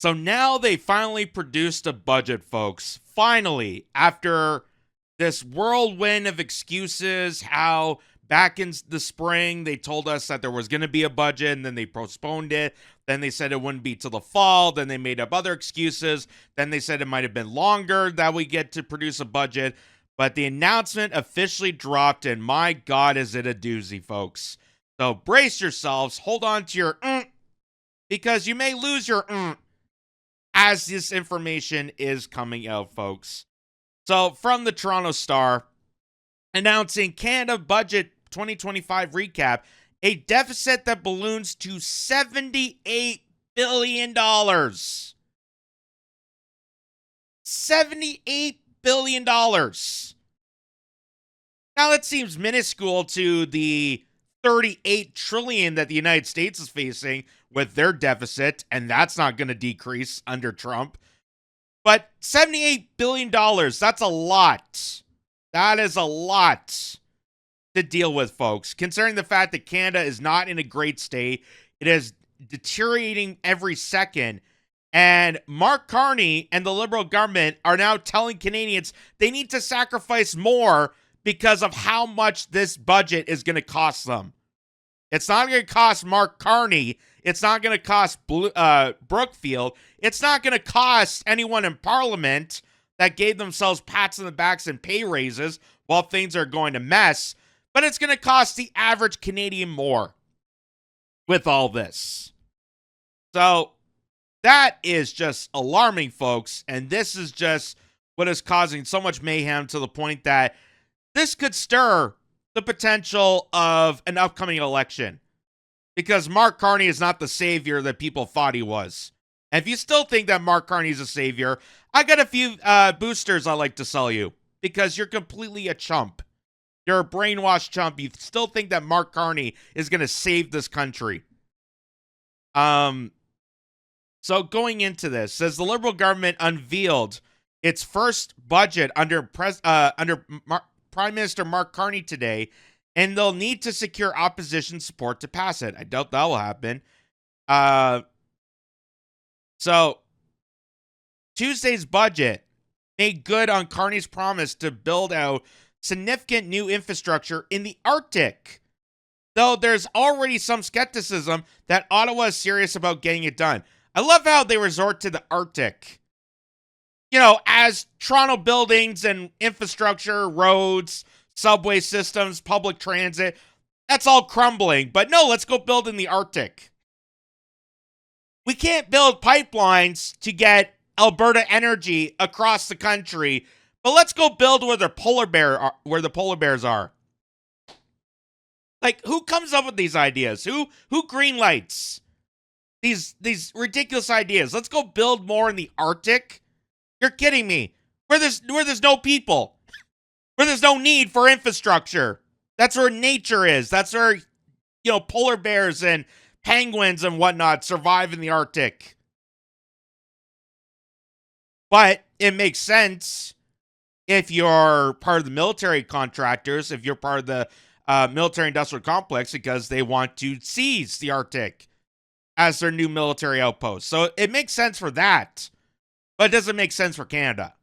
So now they finally produced a budget, folks. Finally, after this whirlwind of excuses, how back in the spring they told us that there was going to be a budget and then they postponed it. Then they said it wouldn't be till the fall. Then they made up other excuses. Then they said it might have been longer that we get to produce a budget. But the announcement officially dropped, and my God, is it a doozy, folks. So brace yourselves. Hold on to your because you may lose your as this information is coming out, folks. So from the Toronto Star, announcing Canada Budget 2025 recap, a deficit that balloons to $78 billion. $78 billion. Now that seems minuscule to the $38 trillion that the United States is facing with their deficit, and that's not going to decrease under Trump. But $78 billion, that's a lot. That is a lot to deal with, folks, considering the fact that Canada is not in a great state. It is deteriorating every second. And Mark Carney and the Liberal government are now telling Canadians they need to sacrifice more because of how much this budget is going to cost them. It's not going to cost Mark Carney. It's not going to cost Brookfield. It's not going to cost anyone in Parliament that gave themselves pats on the backs and pay raises while things are going to mess. But it's going to cost the average Canadian more with all this. So that is just alarming, folks. And this is just what is causing so much mayhem to the point that this could stir the potential of an upcoming election. Because Mark Carney is not the savior that people thought he was. And if you still think that Mark Carney is a savior, I got a few boosters I like to sell you. Because you're completely a chump. You're a brainwashed chump. You still think that Mark Carney is going to save this country. So going into this, says the Liberal government unveiled its first budget under Prime Minister Mark Carney today, and they'll need to secure opposition support to pass it. I doubt that will happen. So Tuesday's budget made good on Carney's promise to build out significant new infrastructure in the Arctic. Though there's already some skepticism that Ottawa is serious about getting it done. I love how they resort to the Arctic. You know, as Toronto buildings and infrastructure, roads, subway systems, public transit, that's all crumbling. But no, let's go build in the Arctic. We can't build pipelines to get Alberta energy across the country, but let's go build where the polar bears are. Like, who comes up with these ideas? Who greenlights these ridiculous ideas? Let's go build more in the Arctic. You're kidding me. Where there's no people. Where there's no need for infrastructure. That's where nature is. That's where, polar bears and penguins and whatnot survive in the Arctic. But it makes sense if you're part of the military contractors, if you're part of the military industrial complex, because they want to seize the Arctic as their new military outpost. So it makes sense for that, but it doesn't make sense for Canada.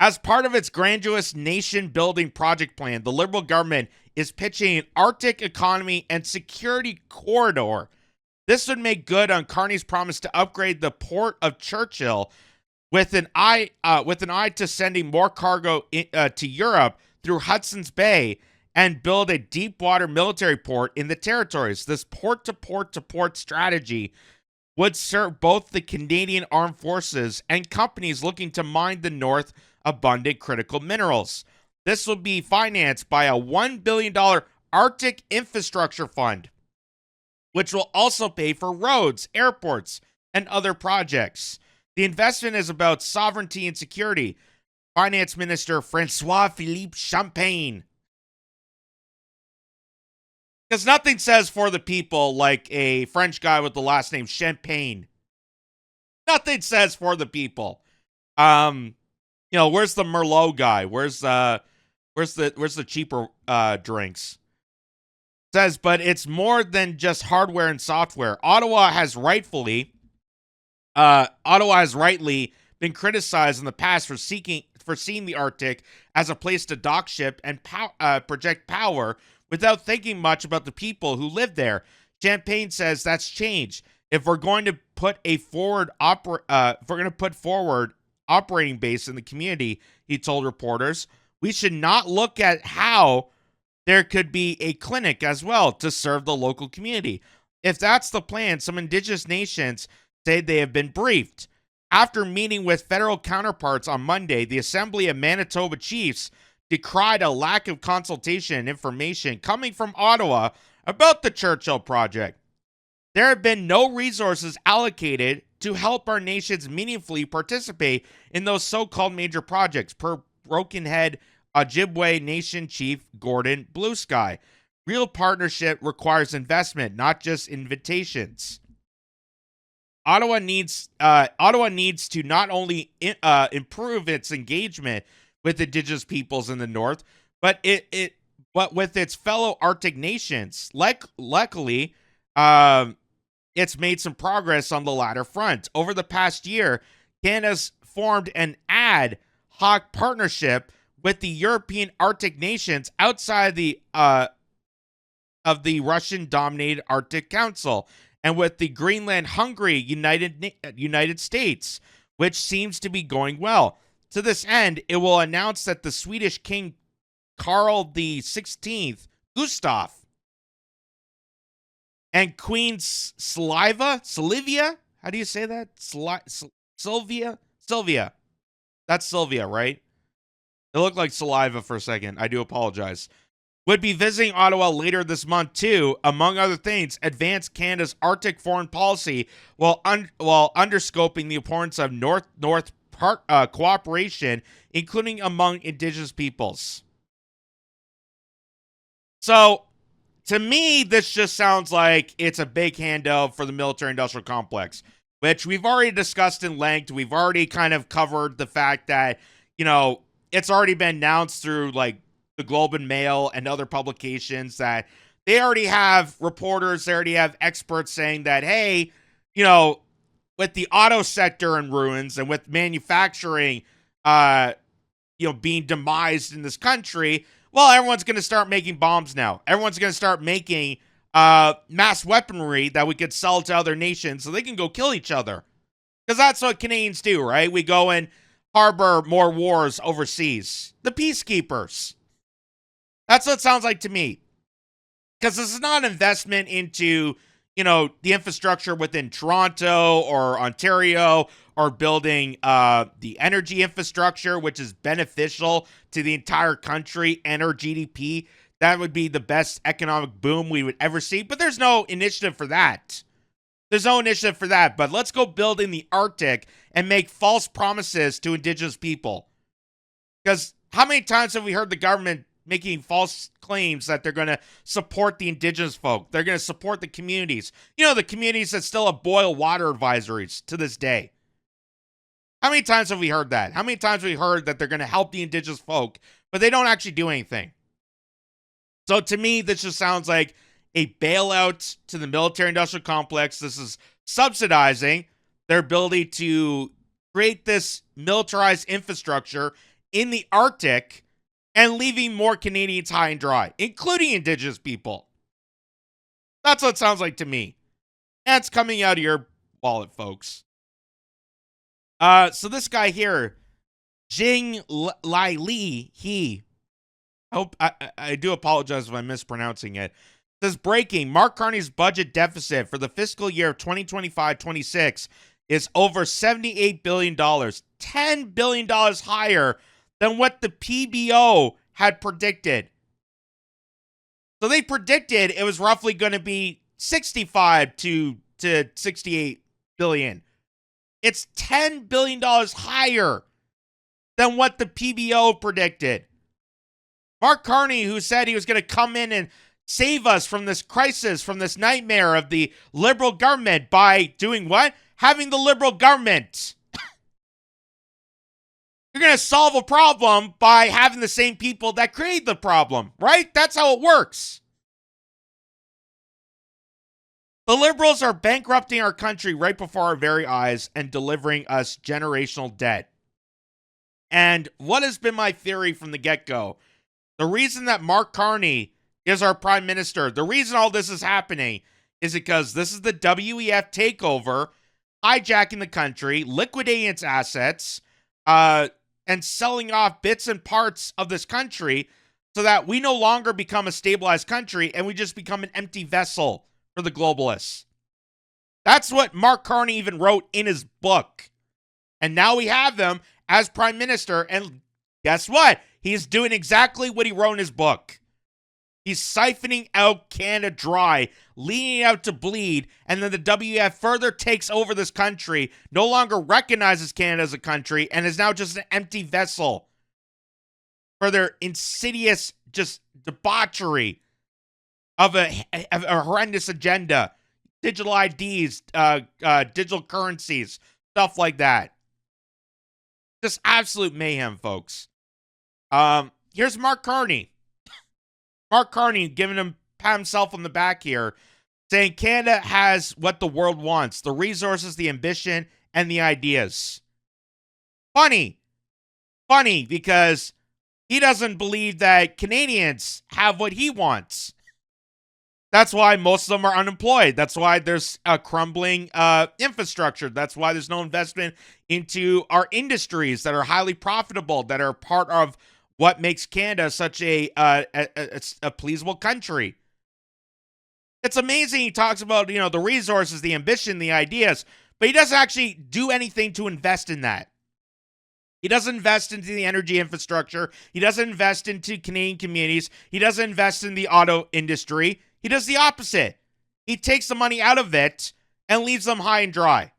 As part of its grandiose nation-building project plan, the Liberal government is pitching an Arctic economy and security corridor. This would make good on Carney's promise to upgrade the port of Churchill with an eye to sending more cargo to Europe through Hudson's Bay and build a deep water military port in the territories. This port-to-port-to-port strategy would serve both the Canadian Armed Forces and companies looking to mine the North abundant critical minerals. This will be financed by a $1 billion Arctic Infrastructure Fund, which will also pay for roads, airports, and other projects. The investment is about sovereignty and security. Finance Minister Francois-Philippe Champagne. Because nothing says for the people like a French guy with the last name Champagne. Nothing says for the people. Where's the Merlot guy? Where's the cheaper drinks? Says, but it's more than just hardware and software. Ottawa has rightfully Ottawa has rightly been criticized in the past for seeing the Arctic as a place to dock ship and project power without thinking much about the people who live there. Champagne says that's changed. If we're going to put forward operating base in the community, he told reporters, we should not look at how there could be a clinic as well to serve the local community. If that's the plan, some Indigenous nations say they have been briefed. After meeting with federal counterparts on Monday, the Assembly of Manitoba Chiefs decried a lack of consultation and information coming from Ottawa about the Churchill project. There have been no resources allocated to help our nations meaningfully participate in those so-called major projects, per Broken Head Ojibwe Nation Chief Gordon Bluesky. Real partnership requires investment, not just invitations. Ottawa needs to not only improve its engagement with Indigenous peoples in the North, but with its fellow Arctic nations. Luckily, it's made some progress on the latter front. Over the past year, Canada's formed an ad hoc partnership with the European Arctic nations outside of the Russian-dominated Arctic Council, and with the Greenland-Hungary United States, which seems to be going well. To this end, it will announce that the Swedish King Carl XVI, Gustav, and Queen Silvia, how do you say that? Sylvia? That's Sylvia, right? It looked like saliva for a second. I do apologize. Would be visiting Ottawa later this month to, among other things, advance Canada's Arctic foreign policy while underscoping the importance of North-North cooperation, including among Indigenous peoples. So, to me, this just sounds like it's a big handout for the military-industrial complex, which we've already discussed in length. We've already kind of covered the fact that, it's already been announced through, the Globe and Mail and other publications that they already have reporters, they already have experts saying that, hey, with the auto sector in ruins and with manufacturing, being demised in this country, well, everyone's going to start making bombs now. Everyone's going to start making mass weaponry that we could sell to other nations so they can go kill each other. Because that's what Canadians do, right? We go and harbor more wars overseas. The peacekeepers. That's what it sounds like to me. Because this is not an investment into, the infrastructure within Toronto or Ontario or building the energy infrastructure, which is beneficial to the entire country and our GDP. That would be the best economic boom we would ever see. But there's no initiative for that. But let's go build in the Arctic and make false promises to Indigenous people. Because how many times have we heard the government making false claims that they're going to support the Indigenous folk? They're going to support the communities. The communities that still have boil water advisories to this day. How many times have we heard that? How many times have we heard that they're going to help the Indigenous folk, but they don't actually do anything? So to me, this just sounds like a bailout to the military-industrial complex. This is subsidizing their ability to create this militarized infrastructure in the Arctic and leaving more Canadians high and dry, including Indigenous people. That's what it sounds like to me. That's coming out of your wallet, folks. So this guy here, Jing Lai Li, I do apologize if I'm mispronouncing it. Says, breaking, Mark Carney's budget deficit for the fiscal year of 2025-26 is over $78 billion, $10 billion higher than what the PBO had predicted. So they predicted it was roughly going to be 65 to 68 billion. It's $10 billion higher than what the PBO predicted. Mark Carney, who said he was going to come in and save us from this crisis, from this nightmare of the Liberal government by doing what? Having the Liberal government. You're going to solve a problem by having the same people that create the problem, right? That's how it works. The liberals are bankrupting our country right before our very eyes and delivering us generational debt. And what has been my theory from the get-go? The reason that Mark Carney is our prime minister, the reason all this is happening is because this is the WEF takeover, hijacking the country, liquidating its assets, and selling off bits and parts of this country so that we no longer become a stabilized country and we just become an empty vessel for the globalists. That's what Mark Carney even wrote in his book. And now we have him as prime minister, and guess what? He's doing exactly what he wrote in his book. He's siphoning out Canada dry, leading it out to bleed, and then the WEF further takes over this country, no longer recognizes Canada as a country, and is now just an empty vessel for their insidious just debauchery of a horrendous agenda. Digital IDs, digital currencies, stuff like that. Just absolute mayhem, folks. Here's Mark Carney. Mark Carney giving pat himself on the back here, saying Canada has what the world wants, the resources, the ambition, and the ideas. Funny, because he doesn't believe that Canadians have what he wants. That's why most of them are unemployed. That's why there's a crumbling infrastructure. That's why there's no investment into our industries that are highly profitable, that are part of what makes Canada such a pleasable country. It's amazing he talks about, the resources, the ambition, the ideas, but he doesn't actually do anything to invest in that. He doesn't invest into the energy infrastructure. He doesn't invest into Canadian communities. He doesn't invest in the auto industry. He does the opposite. He takes the money out of it and leaves them high and dry.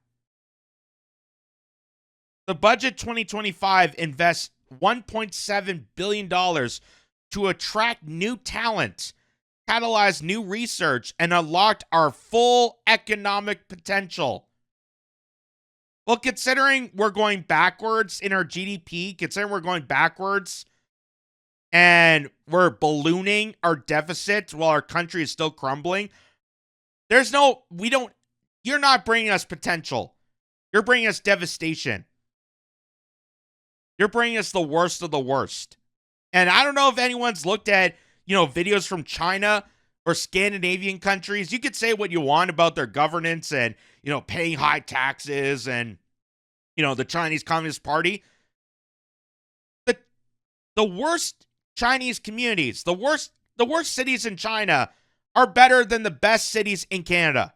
The budget 2025 invests $1.7 billion to attract new talent, catalyze new research, and unlock our full economic potential. Well, considering we're going backwards in our GDP, considering we're going backwards and we're ballooning our deficit while our country is still crumbling, you're not bringing us potential. You're bringing us devastation. You're bringing us the worst of the worst. And I don't know if anyone's looked at, videos from China or Scandinavian countries. You could say what you want about their governance and, paying high taxes and, the Chinese Communist Party. The worst Chinese communities, the worst cities in China are better than the best cities in Canada.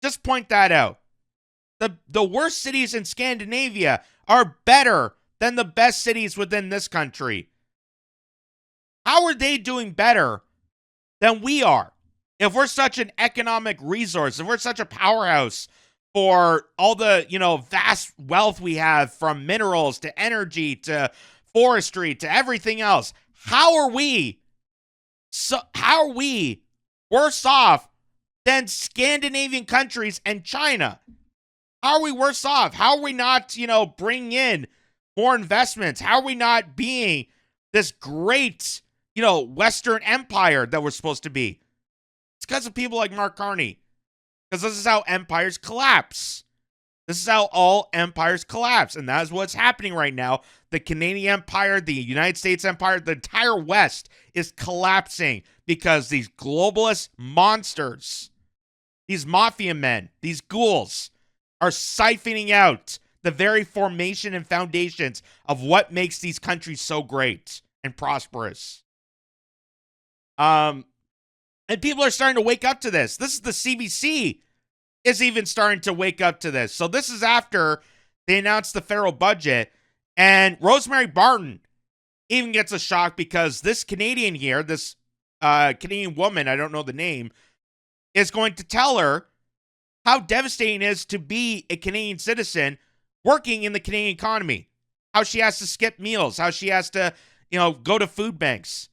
Just point that out. The worst cities in Scandinavia are better than the best cities within this country. How are they doing better than we are? If we're such an economic resource, if we're such a powerhouse for all the, vast wealth we have from minerals to energy to forestry to everything else, how are we worse off than Scandinavian countries and China? How are we worse off? How are we not, bringing in more investments? How are we not being this great, Western empire that we're supposed to be? It's because of people like Mark Carney. Because this is how empires collapse. This is how all empires collapse. And that is what's happening right now. The Canadian empire, the United States empire, the entire West is collapsing because these globalist monsters, these mafia men, these ghouls are siphoning out the very formation and foundations of what makes these countries so great and prosperous. And people are starting to wake up to this. This is the CBC is even starting to wake up to this. So this is after they announced the federal budget, and Rosemary Barton even gets a shock because this Canadian here, this Canadian woman, I don't know the name, is going to tell her how devastating it is to be a Canadian citizen working in the Canadian economy, how she has to skip meals, how she has to, go to food banks.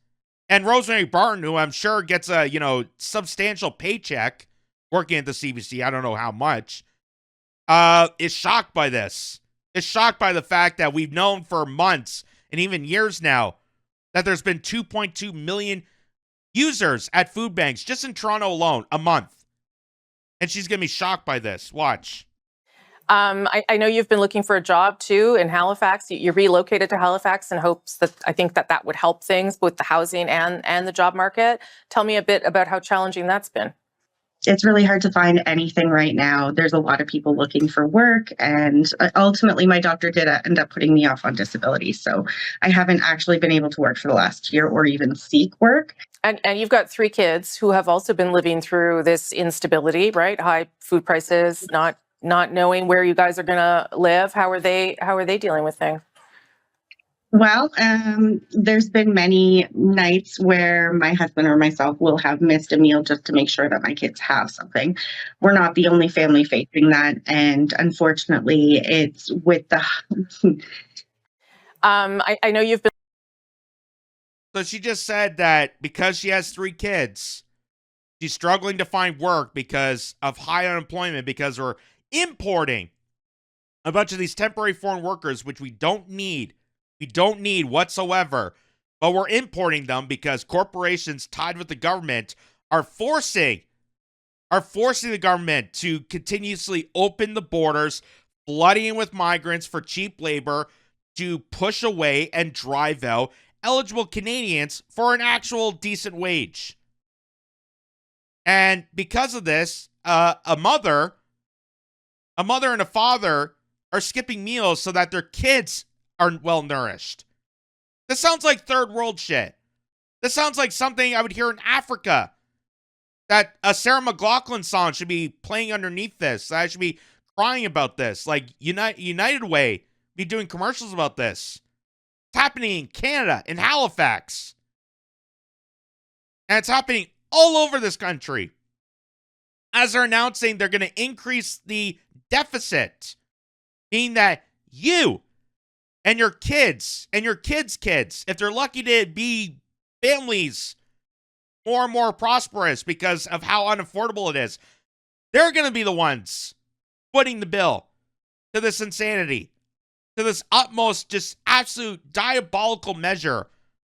And Rosemary Barton, who I'm sure gets a, substantial paycheck working at the CBC, I don't know how much, is shocked by this. Is shocked by the fact that we've known for months and even years now that there's been 2.2 million users at food banks just in Toronto alone a month. And she's going to be shocked by this. Watch. I know you've been looking for a job too in Halifax. You relocated to Halifax in hopes that I think that would help things, both the housing and the job market. Tell me a bit about how challenging that's been. It's really hard to find anything right now. There's a lot of people looking for work, and ultimately my doctor did end up putting me off on disability. So I haven't actually been able to work for the last year or even seek work. And you've got 3 kids who have also been living through this instability, right? High food prices, not knowing where you guys are going to live. How are they dealing with things? Well, there's been many nights where my husband or myself will have missed a meal just to make sure that my kids have something. We're not the only family facing that, and unfortunately, it's with the. I know you've been. So she just said that because she has 3 kids, she's struggling to find work because of high unemployment, because we're importing a bunch of these temporary foreign workers, which we don't need. We don't need whatsoever, but we're importing them because corporations tied with the government are forcing the government to continuously open the borders, flooding with migrants for cheap labor to push away and drive out eligible Canadians for an actual decent wage. And because of this, a mother and a father are skipping meals so that their kids are well nourished. This sounds like third world shit. This sounds like something I would hear in Africa. That a Sarah McLachlan song should be playing underneath this. I should be crying about this. Like United Way be doing commercials about this. It's happening in Canada, in Halifax. And it's happening all over this country. As they're announcing they're going to increase the deficit. Meaning that you and your kids and your kids' kids, if they're lucky to be families more and more prosperous because of how unaffordable it is, they're going to be the ones footing the bill to this insanity, to this utmost, just absolute diabolical measure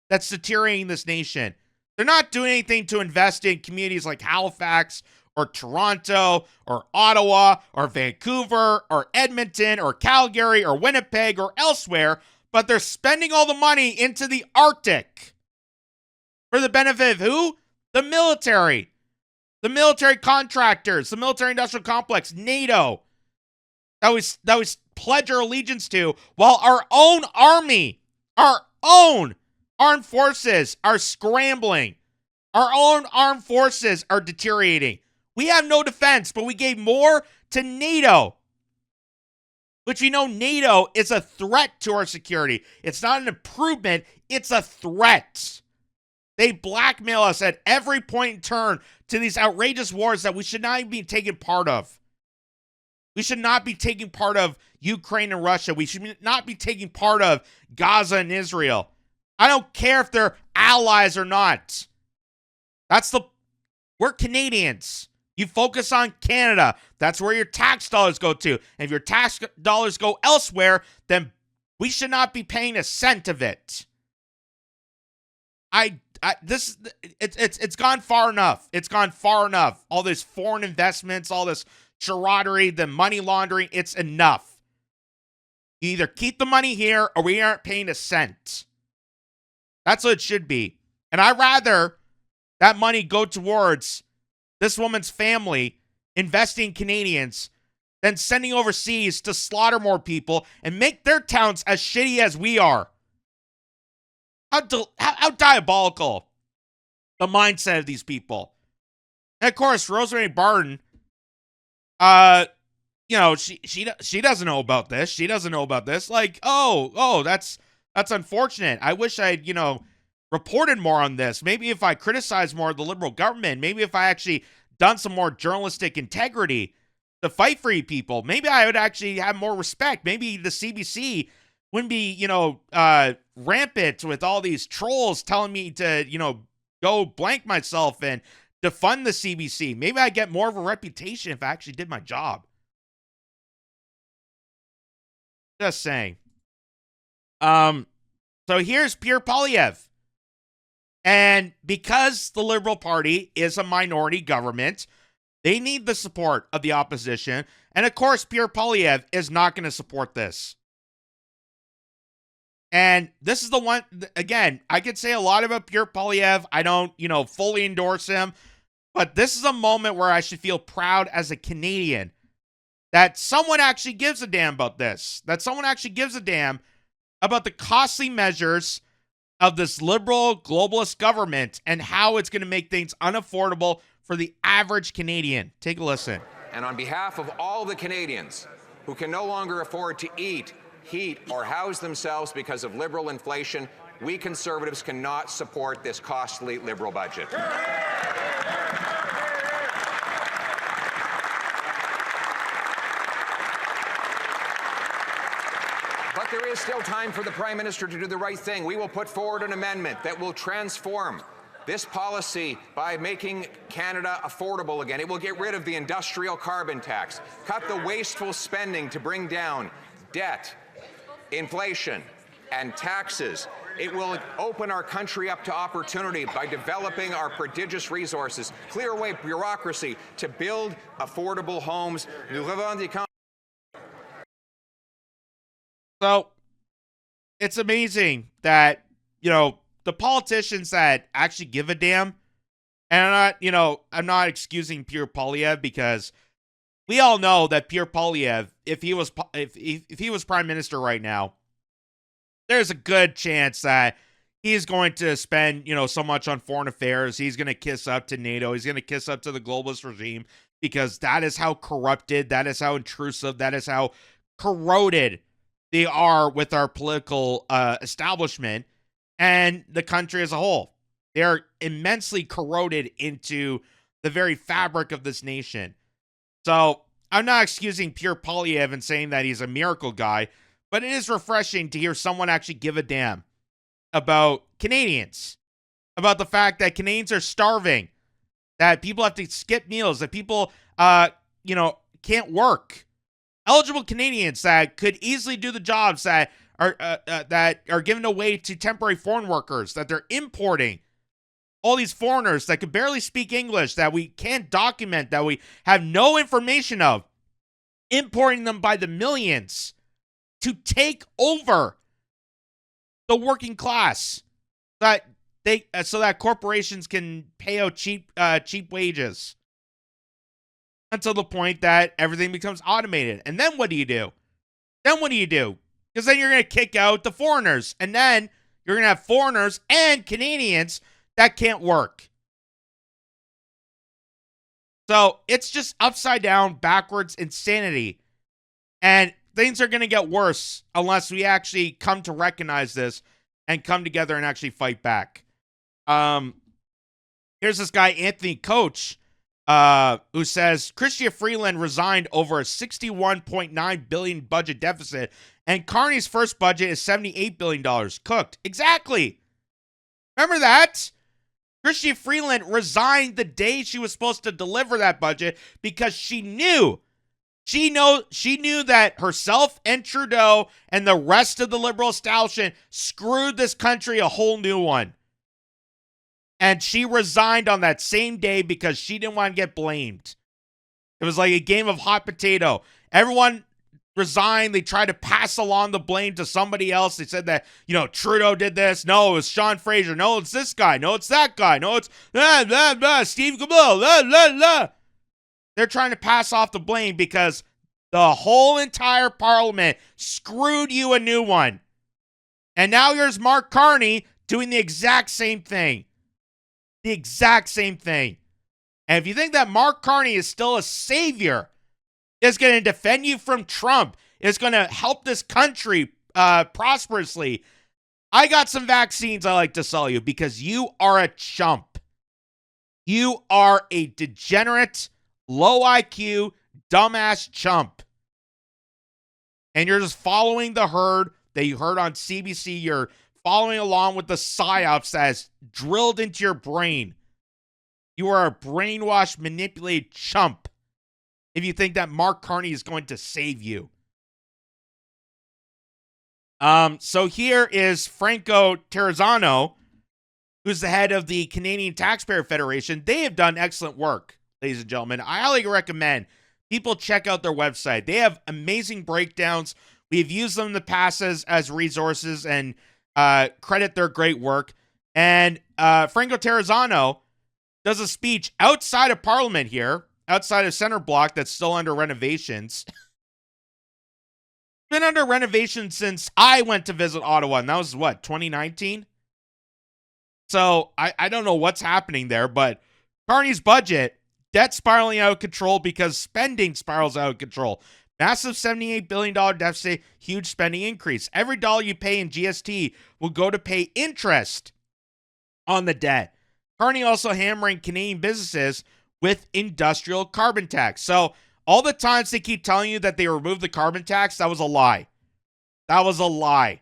that's deteriorating this nation. They're not doing anything to invest in communities like Halifax or Toronto or Ottawa or Vancouver or Edmonton or Calgary or Winnipeg or elsewhere, but they're spending all the money into the Arctic for the benefit of who? The military. The military contractors, the military industrial complex, NATO. That was pledge our allegiance to, while our own army, our own armed forces are scrambling. Our own armed forces are deteriorating. We have no defense, but we gave more to NATO, which we know NATO is a threat to our security. It's not an improvement, it's a threat. They blackmail us at every point in turn to these outrageous wars that we should not even be taking part of. We should not be taking part of Ukraine and Russia. We should not be taking part of Gaza and Israel. I don't care if they're allies or not. We're Canadians. You focus on Canada. That's where your tax dollars go to. And if your tax dollars go elsewhere, then we should not be paying a cent of it. It's gone far enough. It's gone far enough. All this foreign investments, all this charaderie, the money laundering, it's enough. You either keep the money here or we aren't paying a cent. That's what it should be. And I'd rather that money go towards this woman's family investing in Canadians than sending overseas to slaughter more people and make their towns as shitty as we are. How diabolical the mindset of these people. And of course, Rosemary Barton, she doesn't know about this. She doesn't know about this. Like, that's unfortunate. I wish I'd, reported more on this. Maybe if I criticized more of the Liberal government, maybe if I actually done some more journalistic integrity to fight for you people, maybe I would actually have more respect. Maybe the CBC wouldn't be, rampant with all these trolls telling me to, go blank myself and defund the CBC. Maybe I'd get more of a reputation if I actually did my job. Just saying. So here's Pierre Poilievre. And because the Liberal Party is a minority government, They need the support of the opposition. And of course, Pierre Poilievre is not going to support this. And this is the one, again, I could say a lot about Pierre Poilievre. I don't, fully endorse him. But this is a moment where I should feel proud as a Canadian that someone actually gives a damn about this. That someone actually gives a damn about the costly measures of this liberal globalist government and how it's going to make things unaffordable for the average Canadian. Take a listen. And on behalf of all the Canadians who can no longer afford to eat, heat, or house themselves because of liberal inflation, we Conservatives cannot support this costly Liberal budget. But there is still time for the Prime Minister to do the right thing. We will put forward an amendment that will transform this policy by making Canada affordable again. It will get rid of the industrial carbon tax, cut the wasteful spending to bring down debt, inflation, and taxes. It will open our country up to opportunity by developing our prodigious resources, clear away bureaucracy to build affordable homes. Nous revendiquons. So, it's amazing that, the politicians that actually give a damn, and I'm not excusing Pierre Poilievre because we all know that Pierre Poilievre, if he was Prime Minister right now, there's a good chance that he's going to spend, so much on foreign affairs. He's going to kiss up to NATO. He's going to kiss up to the globalist regime because that is how corrupted, that is how intrusive, that is how corroded they are with our political establishment and the country as a whole. They're immensely corroded into the very fabric of this nation. So I'm not excusing Pierre Poilievre and saying that he's a miracle guy, but it is refreshing to hear someone actually give a damn about Canadians, about the fact that Canadians are starving, that people have to skip meals, that people, can't work. Eligible Canadians that could easily do the jobs that are given away to temporary foreign workers, that they're importing. All these foreigners that could barely speak English, that we can't document, that we have no information of, importing them by the millions to take over the working class, so that corporations can pay out cheap wages. Until the point that everything becomes automated. And then what do you do? Because then you're going to kick out the foreigners. And then you're going to have foreigners and Canadians that can't work. So it's just upside down, backwards insanity. And things are going to get worse unless we actually come to recognize this and come together and actually fight back. Here's this guy, Anthony Coach, who says Chrystia Freeland resigned over a $61.9 billion budget deficit, and Carney's first budget is $78 billion. Cooked. Exactly. Remember that? Chrystia Freeland resigned the day she was supposed to deliver that budget because she knew that herself and Trudeau and the rest of the liberal establishment screwed this country a whole new one. And she resigned on that same day because she didn't want to get blamed. It was like a game of hot potato. Everyone resigned. They tried to pass along the blame to somebody else. They said that, Trudeau did this. No, it was Sean Fraser. No, it's this guy. No, it's that guy. No, it's Steve Guilbeault. They're trying to pass off the blame because the whole entire parliament screwed you a new one. And now here's Mark Carney doing the exact same thing. The exact same thing. And if you think that Mark Carney is still a savior, is going to defend you from Trump, is going to help this country prosperously, I got some vaccines I like to sell you because you are a chump. You are a degenerate, low IQ, dumbass chump. And you're just following the herd that you heard on CBC. You're following along with the psyops that is drilled into your brain. You are a brainwashed, manipulated chump if you think that Mark Carney is going to save you. So here is Franco Terrazzano, who's the head of the Canadian Taxpayer Federation. They have done excellent work. ladies and gentlemen. I highly recommend people check out their website. They have amazing breakdowns. We've used them in the past as resources and credit their great work. And Franco Terrazzano does a speech outside of Parliament here, outside of Center Block, that's still under renovations. Been under renovation since I went to visit Ottawa, and that was, 2019? So I don't know what's happening there, but Carney's budget, debt spiraling out of control because spending spirals out of control. Massive $78 billion deficit, huge spending increase. Every dollar you pay in GST will go to pay interest on the debt. Carney also hammering Canadian businesses with industrial carbon tax. So all the times they keep telling you that they removed the carbon tax, that was a lie. That was a lie.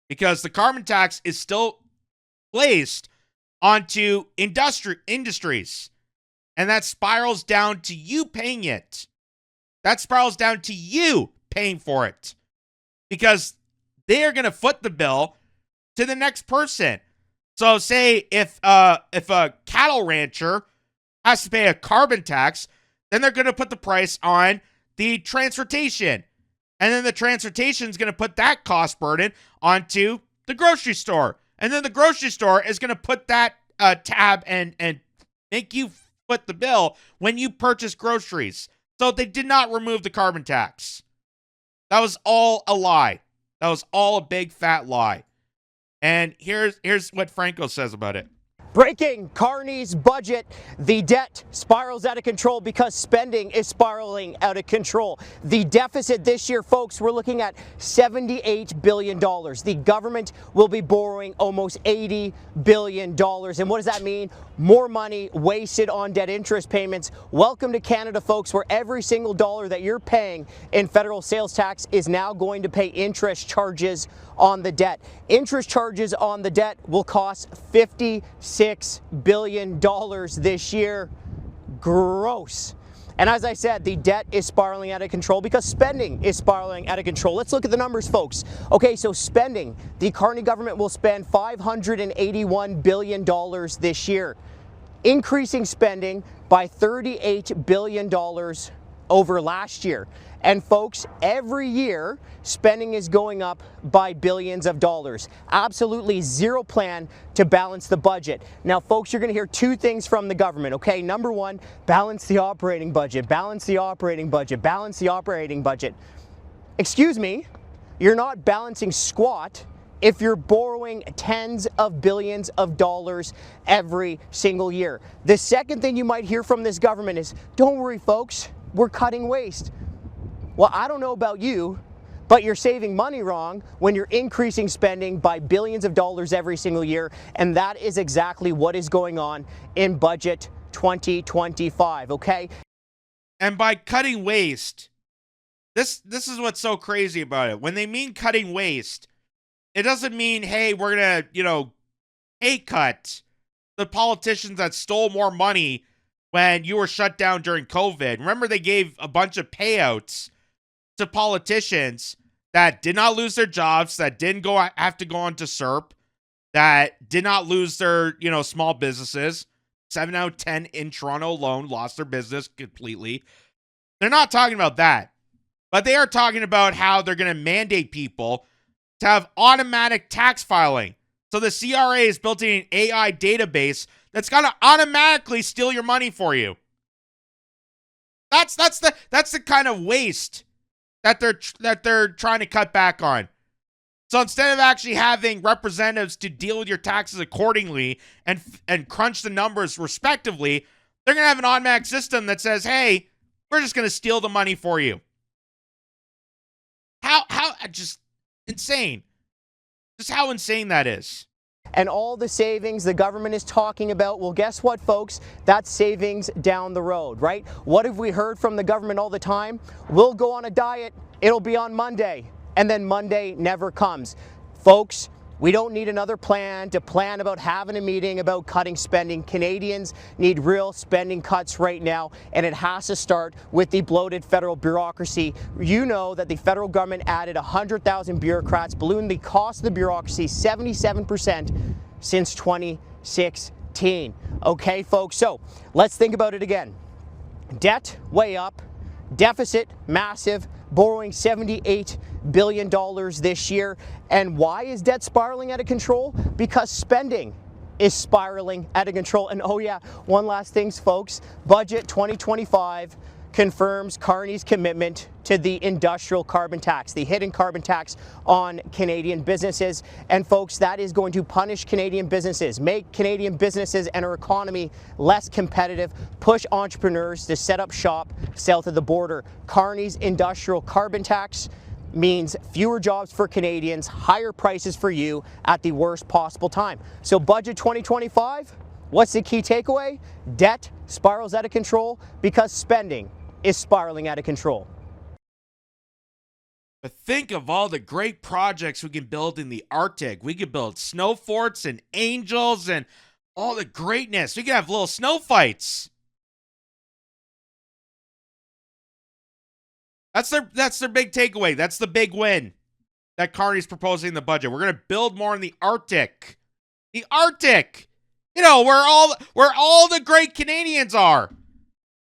Because the carbon tax is still placed onto industries. And that spirals down to you paying it. That spirals down to you paying for it. Because they are going to foot the bill to the next person. So say if a cattle rancher has to pay a carbon tax, then they're going to put the price on the transportation. And then the transportation is going to put that cost burden onto the grocery store. And then the grocery store is going to put that tab and make you foot the bill when you purchase groceries. So they did not remove the carbon tax. That was all a lie. That was all a big fat lie. And here's what Franco says about it. Breaking Carney's budget, the debt spirals out of control because spending is spiraling out of control. The deficit this year, folks, we're looking at $78 billion. The government will be borrowing almost $80 billion. And what does that mean? More money wasted on debt interest payments. Welcome to Canada, folks, where every single dollar that you're paying in federal sales tax is now going to pay interest charges on the debt. Interest charges on the debt will cost $56 billion this year. Gross. And as I said, the debt is spiraling out of control because spending is spiraling out of control. Let's look at the numbers, folks. Okay, so spending. The Carney government will spend $581 billion this year, increasing spending by $38 billion over last year. And folks, every year, spending is going up by billions of dollars. Absolutely zero plan to balance the budget. Now, folks, you're going to hear two things from the government, okay? Number one, balance the operating budget, balance the operating budget, balance the operating budget. Excuse me, you're not balancing squat if you're borrowing tens of billions of dollars every single year. The second thing you might hear from this government is, don't worry, folks, we're cutting waste. Well, I don't know about you, but you're saving money wrong when you're increasing spending by billions of dollars every single year, and that is exactly what is going on in Budget 2025, okay? And by cutting waste, this is what's so crazy about it. When they mean cutting waste, it doesn't mean, hey, we're going to, pay cut the politicians that stole more money when you were shut down during COVID. Remember, they gave a bunch of payouts to politicians that did not lose their jobs, that didn't have to go on to SERP, that did not lose their, small businesses. 7 out of 10 in Toronto alone lost their business completely. They're not talking about that, but they are talking about how they're going to mandate people to have automatic tax filing. So the CRA is building an AI database that's going to automatically steal your money for you. That's the kind of waste that they're trying to cut back on. So instead of actually having representatives to deal with your taxes accordingly and crunch the numbers respectively, they're going to have an automatic system that says, hey, we're just going to steal the money for you. How just insane. Just how insane that is. And all the savings the government is talking about, well, guess what, folks? That's savings down the road, right? What have we heard from the government all the time? We'll go on a diet. It'll be on Monday. And then Monday never comes. Folks, we don't need another plan to plan about having a meeting about cutting spending. Canadians need real spending cuts right now, and it has to start with the bloated federal bureaucracy. You know that the federal government added 100,000 bureaucrats, ballooned the cost of the bureaucracy 77% since 2016. Okay, folks, so let's think about it again. Debt way up, deficit massive, borrowing $78 billion this year. And why is debt spiraling out of control? Because spending is spiraling out of control. And oh yeah, one last thing, folks, budget 2025 confirms Carney's commitment to the industrial carbon tax, the hidden carbon tax on Canadian businesses. And folks, that is going to punish Canadian businesses, make Canadian businesses and our economy less competitive, push entrepreneurs to set up shop south of the border. Carney's industrial carbon tax means fewer jobs for Canadians, higher prices for you at the worst possible time. So budget 2025, what's the key takeaway? Debt spirals out of control because spending is spiraling out of control. But think of all the great projects we can build in the Arctic. We could build snow forts and angels and all the greatness. We could have little snow fights. That's their big takeaway. That's the big win that Carney's proposing in the budget. We're going to build more in the Arctic. The Arctic. You know, where all the great Canadians are.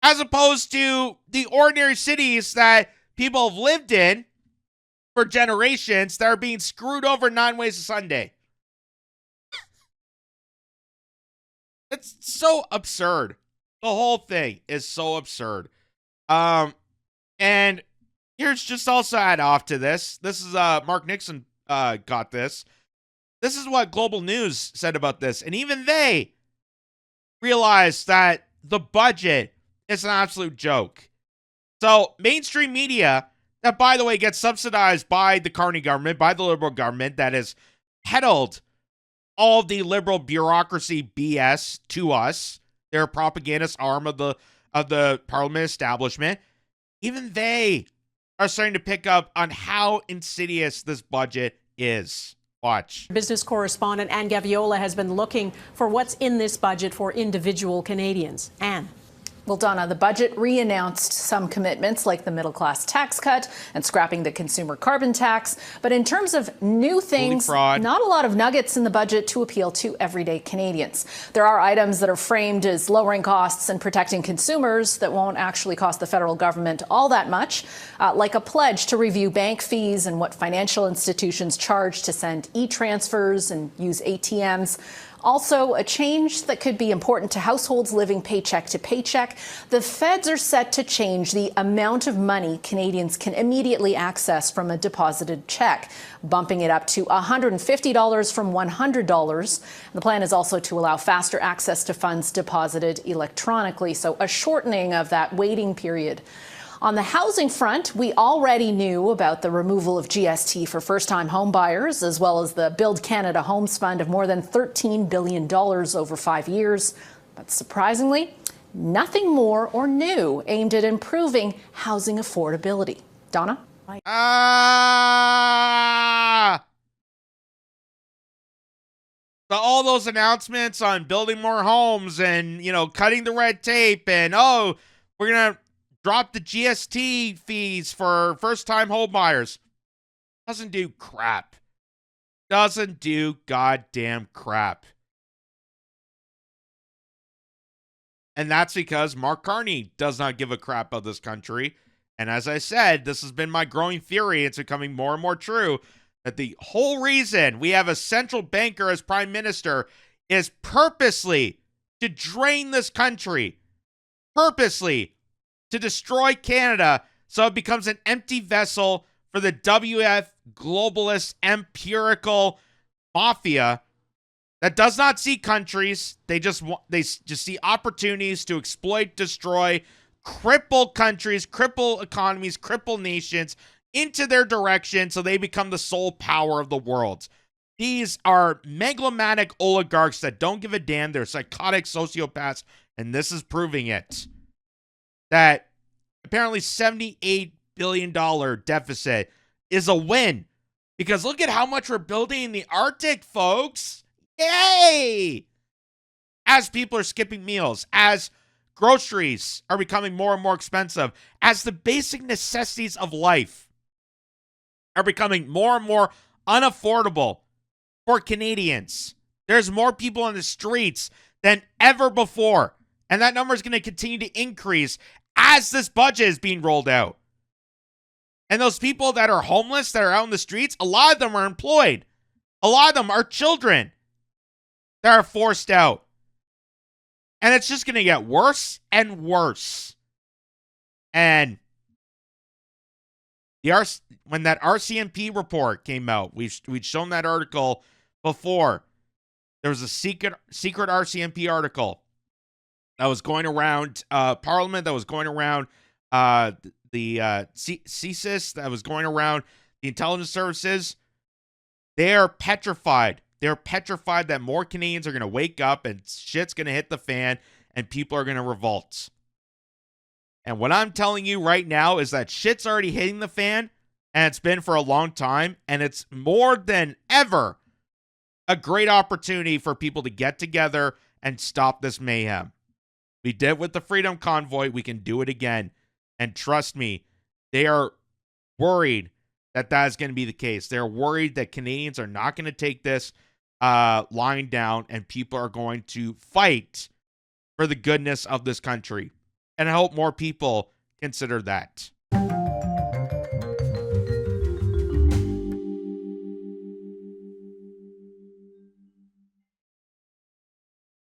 As opposed to the ordinary cities that people have lived in for generations that are being screwed over 9 ways to Sunday. It's so absurd. The whole thing is so absurd. And here's just also add off to this. This is Mark Nixon got this. This is what Global News said about this. And even they realized that the budget is an absolute joke. So mainstream media, that by the way gets subsidized by the Carney government, by the Liberal government, that has peddled all the liberal bureaucracy BS to us. They're a propagandist arm of the Parliament establishment. Even they are starting to pick up on how insidious this budget is. Watch. Business correspondent Anne Gaviola has been looking for what's in this budget for individual Canadians. Anne. Well, Donna, the budget re-announced some commitments like the middle-class tax cut and scrapping the consumer carbon tax. But in terms of new things, not a lot of nuggets in the budget to appeal to everyday Canadians. There are items that are framed as lowering costs and protecting consumers that won't actually cost the federal government all that much, like a pledge to review bank fees and what financial institutions charge to send e-transfers and use ATMs. Also, a change that could be important to households living paycheck to paycheck. The feds are set to change the amount of money Canadians can immediately access from a deposited check, bumping it up to $150 from $100. The plan is also to allow faster access to funds deposited electronically, so a shortening of that waiting period. On the housing front, we already knew about the removal of GST for first-time home buyers, as well as the Build Canada Homes Fund of more than $13 billion over 5 years. But surprisingly, nothing more or new aimed at improving housing affordability. Donna? So all those announcements on building more homes and, cutting the red tape and, we're going to drop the GST fees for first-time home buyers. Doesn't do crap. Doesn't do goddamn crap. And that's because Mark Carney does not give a crap about this country. And as I said, this has been my growing theory. It's becoming more and more true that the whole reason we have a central banker as prime minister is purposely to drain this country. Purposely to destroy Canada so it becomes an empty vessel for the WF globalist empirical mafia that does not see countries. They just see opportunities to exploit, destroy, cripple countries, cripple economies, cripple nations into their direction so they become the sole power of the world. These are megalomaniac oligarchs that don't give a damn. They're psychotic sociopaths, and this is proving it. That apparently $78 billion deficit is a win. Because look at how much we're building in the Arctic, folks. Yay! As people are skipping meals, as groceries are becoming more and more expensive, as the basic necessities of life are becoming more and more unaffordable for Canadians. There's more people on the streets than ever before. And that number is going to continue to increase as this budget is being rolled out. And those people that are homeless, that are out in the streets, a lot of them are employed. A lot of them are children that are forced out. And it's just going to get worse and worse. And when that RCMP report came out, we'd shown that article before. There was a secret RCMP article that was going around Parliament, that was going around the CSIS, that was going around the intelligence services. They are petrified. They're petrified that more Canadians are going to wake up and shit's going to hit the fan and people are going to revolt. And what I'm telling you right now is that shit's already hitting the fan, and it's been for a long time, and it's more than ever a great opportunity for people to get together and stop this mayhem. We did it with the Freedom Convoy. We can do it again. And trust me, they are worried that that is going to be the case. They're worried that Canadians are not going to take this lying down, and people are going to fight for the goodness of this country. And I hope more people consider that.